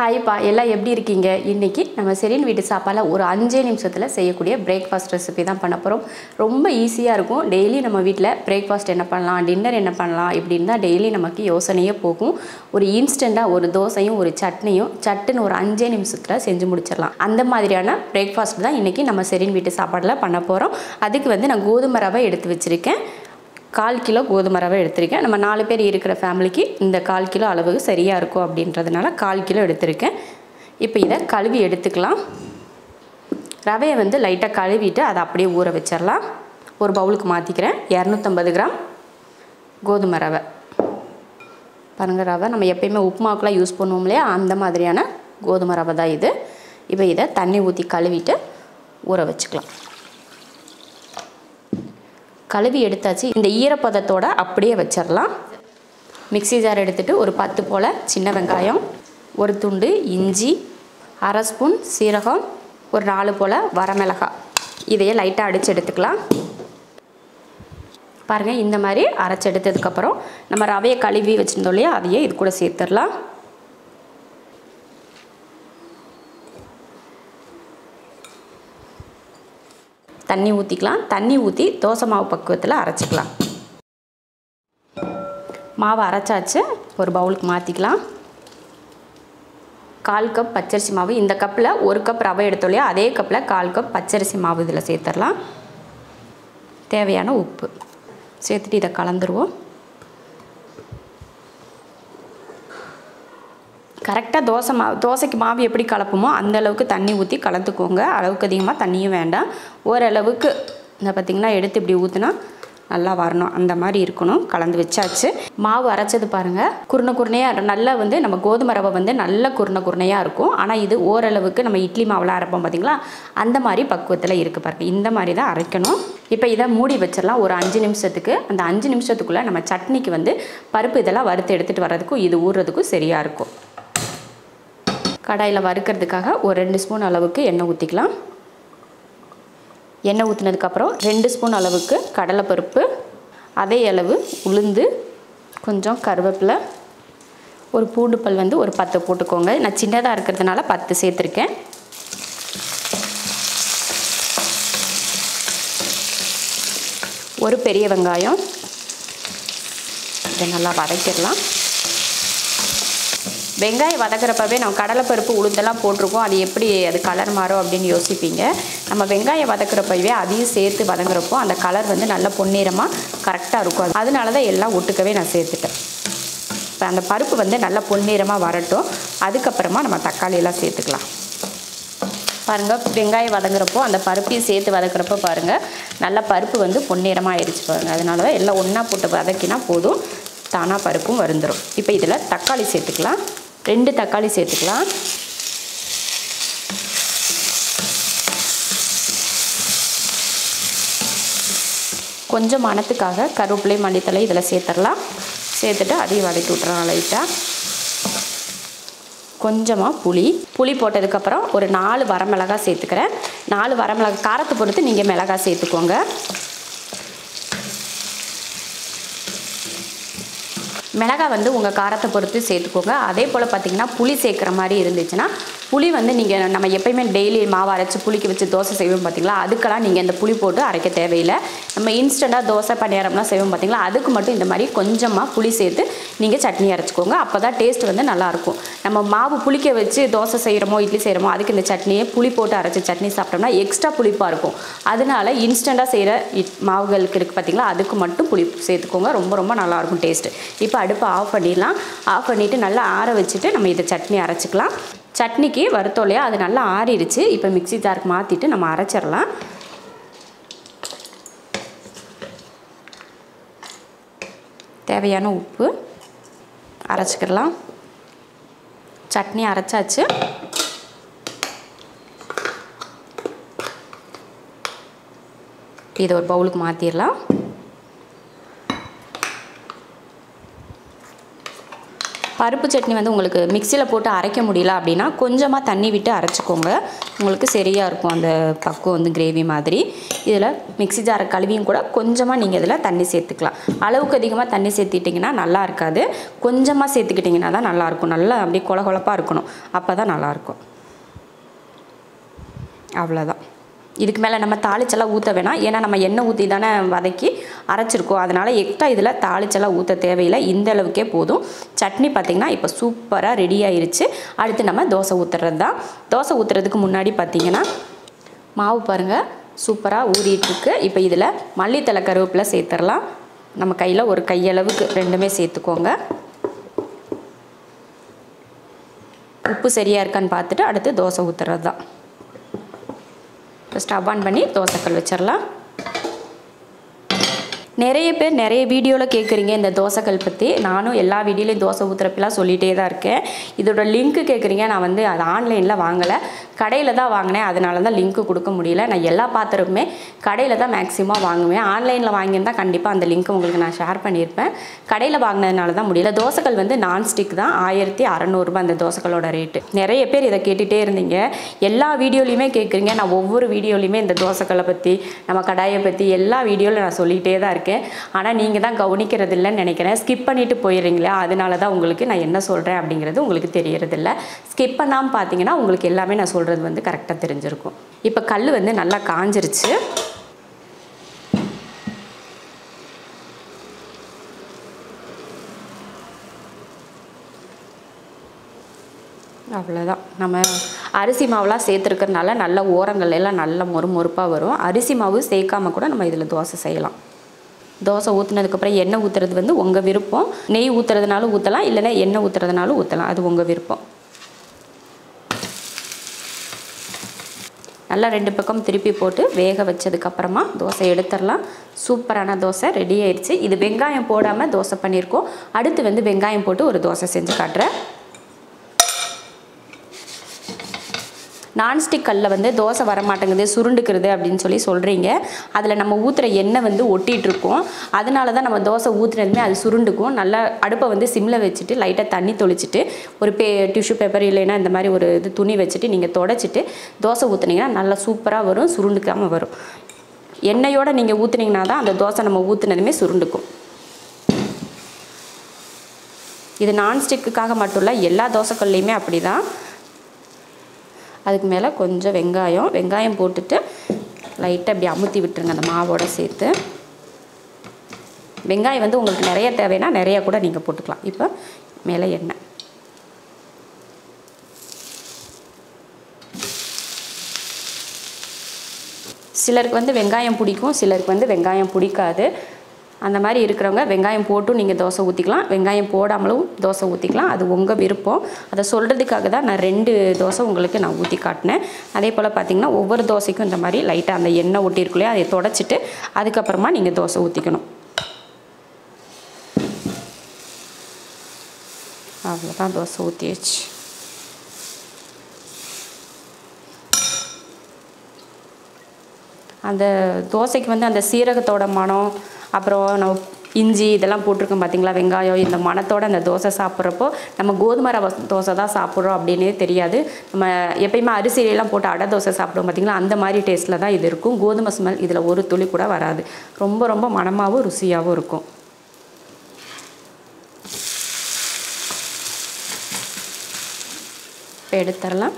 Hi பா, எல்லாம் எப்படி இருக்கீங்க? இன்றைக்கி நம்ம ஷெரின் வீட்டு சாப்பாடில் ஒரு 5 நிமிஷத்தில் செய்யக்கூடிய பிரேக்ஃபாஸ்ட் ரெசிபி தான் பண்ண போகிறோம். ரொம்ப ஈஸியாக இருக்கும். டெய்லி நம்ம வீட்டில் பிரேக்ஃபாஸ்ட் என்ன பண்ணலாம், டின்னர் என்ன பண்ணலாம் இப்படின்னு தான் டெய்லி நமக்கு யோசனையே போகும். ஒரு இன்ஸ்டண்ட்டாக ஒரு தோசையும் ஒரு சட்னியும் சட்டுன்னு ஒரு 5 நிமிஷத்தில் செஞ்சு முடிச்சிடலாம். அந்த மாதிரியான பிரேக்ஃபாஸ்ட் தான் இன்றைக்கி நம்ம ஷெரின் வீட்டு சாப்பாடில் பண்ண போகிறோம். அதுக்கு வந்து நான் கோதுமை ரவை எடுத்து வச்சுருக்கேன். 1/4 கிலோ கோதுமை ரவை எடுத்திருக்கேன். நம்ம 4 பேர் இருக்கிற ஃபேமிலிக்கு இந்த 1/4 கிலோ அளவுக்கு சரியாக இருக்கும் அப்படின்றதுனால 1/4 கிலோ எடுத்திருக்கேன். இப்போ இதை கழுவி எடுத்துக்கலாம். ரவையை வந்து லைட்டாக கழுவிட்டு அதை அப்படியே ஊற வச்சிடலாம். ஒரு பவுலுக்கு மாற்றிக்கிறேன். 250 கிராம் கோதுமை ரவை. பாருங்கள், ரவை நம்ம எப்பயுமே உப்புமாவுக்குலாம் யூஸ் பண்ணுவோம் இல்லையா, அந்த மாதிரியான கோதுமை ரவை தான் இது. இப்போ இதை தண்ணி ஊற்றி கழுவிட்டு ஊற வச்சுக்கலாம். கழுவி எடுத்தாச்சு. இந்த ஈரப்பதத்தோடு அப்படியே வச்சிடலாம். மிக்ஸி ஜார் எடுத்துகிட்டு ஒரு 10 போல் சின்ன வெங்காயம், ஒரு துண்டு இஞ்சி, 1/2 ஸ்பூன் சீரகம், ஒரு 4 போல் வரமிளகாய், இதையே லைட்டாக அடித்து எடுத்துக்கலாம். பாருங்கள், இந்த மாதிரி அரைச்சி எடுத்ததுக்கப்புறம் நம்ம ரவையை கழுவி வச்சுருந்தோம் இல்லையா, அதையே இது கூட சேர்த்துடலாம். தண்ணி ஊற்றிக்கலாம். தண்ணி ஊற்றி தோசை மாவு பக்குவத்தில் அரைச்சிக்கலாம். மாவை அரைச்சாச்சு. ஒரு பவுலுக்கு மாற்றிக்கலாம். 1/4 கப் பச்சரிசி மாவு. இந்த கப்பில் 1 கப் ரவை எடுத்தோம் இல்லையா, அதே கப்பில் 1/4 கப் பச்சரிசி மாவு இதில் சேர்த்துடலாம். தேவையான உப்பு சேர்த்துட்டு இதை கலந்துருவோம். கரெக்டாக தோசைக்கு மாவு எப்படி கலப்புமோ அந்த அளவுக்கு தண்ணி ஊற்றி கலந்துக்கோங்க. அளவுக்கு அதிகமாக தண்ணியும் வேண்டாம். ஓரளவுக்கு இந்த பார்த்திங்கன்னா எடுத்து இப்படி ஊற்றினா நல்லா வரணும், அந்த மாதிரி இருக்கணும். கலந்து வச்சாச்சு. மாவு அரைச்சது பாருங்கள், குருணையாக நல்லா வந்து நம்ம கோதுமை ரவை வந்து நல்ல குருணையாக இருக்கும். ஆனால் இது ஓரளவுக்கு நம்ம இட்லி மாவுலாம் அரைப்போம் பார்த்திங்களா, அந்த மாதிரி பக்குவத்தில் இருக்குது பாருங்கள். இந்த மாதிரி தான் அரைக்கணும். இப்போ இதை மூடி வச்சிடலாம் ஒரு 5 நிமிஷத்துக்கு. அந்த 5 நிமிஷத்துக்குள்ளே நம்ம சட்னிக்கு வந்து பருப்பு இதெல்லாம் வறுத்து எடுத்துகிட்டு வர்றதுக்கும் இது ஊறுறதுக்கும் சரியாக இருக்கும். கடாயில் வறுக்கிறதுக்காக ஒரு 2 ஸ்பூன் அளவுக்கு எண்ணெய் ஊற்றிக்கலாம். எண்ணெய் ஊற்றினதுக்கப்புறம் 2 ஸ்பூன் அளவுக்கு கடலைப்பருப்பு, அதே அளவு உளுந்து, கொஞ்சம் கருவேப்பிலை, ஒரு பூண்டு பல் வந்து ஒரு 10 போட்டுக்கோங்க. நான் சின்னதாக இருக்கிறதுனால 10 சேர்த்துருக்கேன். ஒரு பெரிய வெங்காயம், இதை நல்லா வதக்கிடலாம். வெங்காயம் வதக்கிறப்பவே நம்ம கடலைப்பருப்பு உளுந்தெல்லாம் போட்டிருக்கோம், அது எப்படி அது கலர் மாறும் அப்படின்னு யோசிப்பீங்க. நம்ம வெங்காயம் வதக்கிறப்பவே அதையும் சேர்த்து வதங்குறப்போ அந்த கலர் வந்து நல்ல பொன்னிறமாக கரெக்டாக இருக்கும். அதனால தான் எல்லாம் ஒட்டுக்கவே நான் சேர்த்துட்டேன். இப்போ அந்த பருப்பு வந்து நல்லா பொன்னிறமாக வரட்டும். அதுக்கப்புறமா நம்ம தக்காளியெல்லாம் சேர்த்துக்கலாம். பாருங்கள், வெங்காயம் வதங்குறப்போ அந்த பருப்பையும் சேர்த்து வதக்குறப்போ பாருங்கள் நல்லா பருப்பு வந்து பொன்னிறமாக ஆயிடுச்சு பாருங்கள். அதனால தான் எல்லாம் ஒன்றா போட்டு வதக்கினா போதும், தானாக பருப்பும் வருந்துடும். இப்போ இதில் தக்காளி சேர்த்துக்கலாம். 2 தக்காளி சேர்த்துக்கலாம். கொஞ்சம் மணத்துக்காக கருவேப்பிலை, மல்லித்தழை இதில் சேர்த்துடலாம். சேர்த்துட்டு அதையும் வதக்கி விட்டுறலாம் லைட்டாக. கொஞ்சமாக புளி போட்டதுக்கப்புறம் ஒரு 4 வரமிளகாய் சேர்த்துக்கிறேன். 4 வரமிளகாய் காரத்தை பொறுத்து நீங்கள் மிளகாய் சேர்த்துக்கோங்க. மிளகாய் வந்து உங்கள் காரத்தை பொறுத்து சேர்த்துக்கோங்க. அதே போல் பார்த்திங்கன்னா புளி சேர்க்குற மாதிரி இருந்துச்சுன்னா புளி வந்து நீங்கள் நம்ம எப்பயுமே டெய்லி மாவு அரைச்சி புளிக்க வச்சு தோசை செய்வோம் பார்த்திங்களா, அதுக்கெல்லாம் நீங்கள் இந்த புளி போட்டு அரைக்க தேவையில்லை. நம்ம இன்ஸ்டண்ட்டாக தோசை பணியாரம்லாம் செய்வோம் பார்த்திங்களா, அதுக்கு மட்டும் இந்த மாதிரி கொஞ்சமாக புளி சேர்த்து நீங்கள் சட்னி அரைச்சிக்கோங்க. அப்போ தான் டேஸ்ட் வந்து நல்லாயிருக்கும். நம்ம மாவு புளிக்க வச்சு தோசை செய்கிறோமோ இட்லி செய்கிறோமோ அதுக்கு இந்த சட்னியை புளி போட்டு அரைச்சி சட்னி சாப்பிட்டோம்னா எக்ஸ்ட்ரா புளிப்பாக இருக்கும். அதனால இன்ஸ்டண்ட்டாக செய்கிற மாவுகளுக்கு இருக்குது பார்த்திங்களா, அதுக்கு மட்டும் புளி சேர்த்துக்கோங்க. ரொம்ப ரொம்ப நல்லாயிருக்கும் டேஸ்ட்டு. இப்போ அடுப்பை ஆஃப் பண்ணிடலாம். ஆஃப் பண்ணிவிட்டு நல்லா ஆற வச்சுட்டு நம்ம இதை சட்னி அரைச்சிக்கலாம். சட்னிக்கு வறுத்தோம் இல்லையா, அது நல்லா ஆறிடுச்சு. இப்போ மிக்ஸி ஜாருக்கு மாற்றிட்டு நம்ம அரைச்சிடலாம். தேவையான உப்பு அரைச்சிக்கலாம். சட்னி அரைச்சாச்சு. இதை ஒரு பவுலுக்கு மாற்றிடலாம். பருப்பு சட்னி வந்து உங்களுக்கு மிக்சியில் போட்டு அரைக்க முடியல அப்படின்னா கொஞ்சமாக தண்ணி விட்டு அரைச்சிக்கோங்க. உங்களுக்கு சரியாக இருக்கும் அந்த பக்குவம் வந்து கிரேவி மாதிரி. இதில் மிக்ஸி ஜாரை கழுவியும் கூட கொஞ்சமாக நீங்கள் இதில் தண்ணி சேர்த்துக்கலாம். அளவுக்கு அதிகமாக தண்ணி சேர்த்திட்டிங்கன்னா நல்லா இருக்காது. கொஞ்சமாக சேர்த்துக்கிட்டிங்கன்னா தான் நல்லாயிருக்கும். நல்லா அப்படியே கொல கொலப்பாக இருக்கணும். அப்போ தான் நல்லாயிருக்கும். அவ்வளோதான். இதுக்கு மேலே நம்ம தாளிச்செல்லாம் ஊற்ற வேணாம். ஏன்னா நம்ம எண்ணெய் ஊற்றி தானே வதக்கி அரைச்சிருக்கோம். அதனால் எக்ஸ்ட்ரா இதில் தாளிச்செல்லாம் ஊற்ற தேவையில்லை. இந்த அளவுக்கே போதும். சட்னி பார்த்திங்கன்னா இப்போ சூப்பராக ரெடி ஆயிருச்சு. அடுத்து நம்ம தோசை ஊற்றுறது தான். தோசை ஊற்றுறதுக்கு முன்னாடி பார்த்திங்கன்னா மாவு பாருங்கள் சூப்பராக ஊறிட்டுருக்கு. இப்போ இதில் மல்லித்தலை கருவேப்பிலை சேர்த்துடலாம். நம்ம கையில் ஒரு கையளவுக்கு ரெண்டுமே சேர்த்துக்கோங்க. உப்பு சரியாக இருக்கான்னு பார்த்துட்டு அடுத்து தோசை ஊற்றுறது தான். ஸ்டவ் ஆன் பண்ணி தோசைக்கல் வச்சிடலாம். நிறைய பேர் நிறைய வீடியோவில் கேட்குறீங்க இந்த தோசைக்கல் பற்றி. நானும் எல்லா வீடியோலையும் தோசை ஊற்றுறப்பெல்லாம் சொல்லிகிட்டே தான் இருக்கேன். இதோட லிங்க்கு கேட்குறீங்க. நான் வந்து அது ஆன்லைனில் வாங்கலை, கடையில் தான் வாங்கினேன். அதனால தான் லிங்க்கு கொடுக்க முடியல. நான் எல்லா பாத்திரமுமே கடையில் தான் மேக்ஸிமம் வாங்குவேன். ஆன்லைனில் வாங்கியிருந்தால் கண்டிப்பாக அந்த லிங்க்கு உங்களுக்கு நான் ஷேர் பண்ணியிருப்பேன். கடையில் வாங்கினதுனால தான் முடியல. தோசைக்கல் வந்து நான்ஸ்டிக் தான். 1600 அந்த தோசைக்கல்லோட ரேட்டு. நிறைய பேர் இதை கேட்டுகிட்டே இருந்தீங்க. எல்லா வீடியோலையுமே கேட்குறீங்க. நான் ஒவ்வொரு வீடியோலையுமே இந்த தோசைக்கல்லை பற்றி நம்ம கடாயை பற்றி எல்லா வீடியோவில் நான் சொல்லிகிட்டே தான் இருக்கேன். ஆனால் நீங்கள் தான் கவனிக்கிறது இல்லைன்னு நினைக்கிறேன். ஸ்கிப் பண்ணிவிட்டு போயிடுறீங்களா? அதனால தான் உங்களுக்கு நான் என்ன சொல்கிறேன் அப்படிங்கிறது உங்களுக்கு தெரியறதில்ல. ஸ்கிப் பண்ணாமல் பார்த்தீங்கன்னா உங்களுக்கு எல்லாமே நான் சொல்கிறது வந்து கரெக்டாக தெரிஞ்சிருக்கும். இப்போ கல் வந்து நல்லா காஞ்சிருச்சு. அவ்வளோதான். நம்ம அரிசி மாவுலாம் சேர்த்துருக்கறனால நல்ல ஓரங்கள் எல்லாம் நல்ல மொறுமொறுப்பாக வரும். அரிசி மாவு சேர்க்காம கூட நம்ம இதில் தோசை செய்யலாம். தோசை ஊற்றுனதுக்கப்புறம் எண்ணெய் ஊற்றுறது வந்து உங்கள் விருப்பம். நெய் ஊற்றுறதுனாலும் ஊற்றலாம், இல்லைன்னா எண்ணெய் ஊற்றுறதுனாலும் ஊற்றலாம். அது உங்கள் விருப்பம். நல்லா 2 பக்கம் திருப்பி போட்டு வேக வச்சதுக்கப்புறமா தோசை எடுத்துடலாம். சூப்பரான தோசை ரெடி ஆயிடுச்சு. இது வெங்காயம் போடாமல் தோசை பண்ணியிருக்கோம். அடுத்து வந்து வெங்காயம் போட்டு ஒரு தோசை செஞ்சு காட்டுறேன். நான்ஸ்டிக் கல்லில் வந்து தோசை வரமாட்டேங்குது, சுருண்டுக்கிறது அப்படின்னு சொல்லி சொல்கிறீங்க. அதில் நம்ம ஊற்றுற எண்ணெய் வந்து ஒட்டிகிட்ருக்கோம். அதனால தான் நம்ம தோசை ஊற்றுனதுமே அது சுருண்டுக்கும். நல்லா அடுப்பை வந்து சிம்மில் வச்சுட்டு லைட்டாக தண்ணி தொளிச்சிட்டு ஒரு டிஷ்யூ பேப்பர் இல்லைன்னா இந்த மாதிரி ஒரு இது துணி வச்சுட்டு நீங்கள் தொடச்சிட்டு தோசை ஊற்றுனீங்கன்னா நல்லா சூப்பராக வரும், சுருண்டுக்காமல் வரும். எண்ணெயோடு நீங்கள் ஊற்றுனீங்கன்னா தான் அந்த தோசை நம்ம ஊற்றுனதுமே சுருண்டுக்கும். இது நான்ஸ்டிக்குக்காக மட்டும் இல்லை, எல்லா தோசைக்கல்லையுமே அப்படி தான். அதுக்கு மேலே கொஞ்சம் வெங்காயம் போட்டுட்டு லைட்டாக இப்படி அமுத்தி விட்டுருங்க அந்த மாவோடு சேர்த்து. வெங்காயம் வந்து உங்களுக்கு நிறைய தேவைன்னா நிறையா கூட நீங்கள் போட்டுக்கலாம். இப்போ மேலே எண்ணெய். சிலருக்கு வந்து வெங்காயம் பிடிக்கும், சிலருக்கு வந்து வெங்காயம் பிடிக்காது. அந்த மாதிரி இருக்கிறவங்க வெங்காயம் போட்டும் நீங்கள் தோசை ஊற்றிக்கலாம், வெங்காயம் போடாமலும் தோசை ஊற்றிக்கலாம். அது உங்கள் விருப்பம். அதை சொல்கிறதுக்காக தான் நான் 2 தோசை உங்களுக்கு நான் ஊற்றி காட்டினேன். அதே போல் பார்த்திங்கன்னா ஒவ்வொரு தோசைக்கும் இந்த மாதிரி லைட்டாக அந்த எண்ணெய் ஒட்டியிருக்குள்ளே அதை தொடச்சிட்டு அதுக்கப்புறமா நீங்கள் தோசை ஊற்றிக்கணும். அவ்வளோதான், தோசை ஊற்றியாச்சு. அந்த தோசைக்கு வந்து அந்த சீரகத்தோட மனம், அப்புறம் நம்ம இஞ்சி இதெல்லாம் போட்டிருக்கோம் பார்த்திங்களா, வெங்காயம், இந்த மணத்தோடு அந்த தோசை சாப்பிட்றப்போ நம்ம கோதுமை ரவை தோசை தான் சாப்பிட்றோம் அப்படின்னே தெரியாது. நம்ம எப்பயுமே அரிசியிலலாம் போட்டு அடை தோசை சாப்பிடுவோம் பார்த்திங்களா, அந்த மாதிரி டேஸ்ட்டில் தான் இது இருக்கும். கோதுமை ஸ்மெல் இதில் ஒரு துளி கூட வராது. ரொம்ப ரொம்ப மணமாகவும் ருசியாகவும் இருக்கும். இப்போ எடுத்துடலாம்.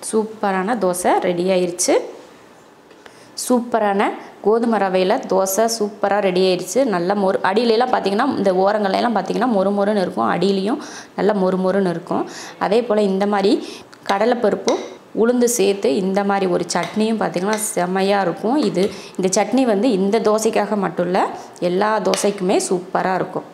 சூப்பரான தோசை ரெடி ஆயிடுச்சு. சூப்பரான கோதுமை ரவையில் தோசை சூப்பராக ரெடி ஆயிடுச்சு. நல்ல அடியிலலாம் பார்த்திங்கன்னா இந்த ஓரங்கள்லாம் பார்த்திங்கன்னா மொறுமொறுன்னு இருக்கும், அடியிலையும் நல்ல மொறுமொறுன்னு இருக்கும். அதே போல் இந்த மாதிரி கடலைப்பருப்பும் உளுந்து சேர்த்து இந்த மாதிரி ஒரு சட்னியும் பார்த்திங்கன்னா செம்மையாக இருக்கும். இந்த சட்னி வந்து இந்த தோசைக்காக மட்டும் இல்லை, எல்லா தோசைக்குமே சூப்பராக இருக்கும்.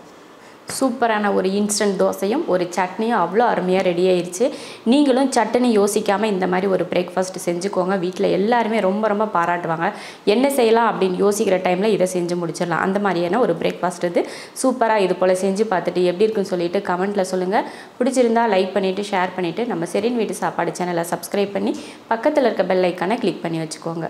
சூப்பரான ஒரு இன்ஸ்டன்ட் தோசையும் ஒரு சட்னியும் அவ்வளோ அருமையாக ரெடி ஆயிடுச்சு. நீங்களும் சட்னி யோசிக்காமல் இந்த மாதிரி ஒரு பிரேக்ஃபாஸ்ட் செஞ்சுக்கோங்க. வீட்டில் எல்லாருமே ரொம்ப ரொம்ப பாராட்டுவாங்க. என்ன செய்யலாம் அப்படின்னு யோசிக்கிற டைமில் இதை செஞ்சு முடிச்சிடலாம். அந்த மாதிரியான ஒரு பிரேக்ஃபாஸ்ட் இது. சூப்பராக இது போல் செஞ்சு பார்த்துட்டு எப்படி இருக்குன்னு சொல்லிட்டு கமெண்ட்டில் சொல்லுங்கள். பிடிச்சிருந்தா லைக் பண்ணிவிட்டு ஷேர் பண்ணிவிட்டு நம்ம ஷெரின் வீட்டு சாப்பாடு சேனலை சப்ஸ்கிரைப் பண்ணி பக்கத்தில் இருக்க பெல் ஐக்கானை கிளிக் பண்ணி வச்சுக்கோங்க.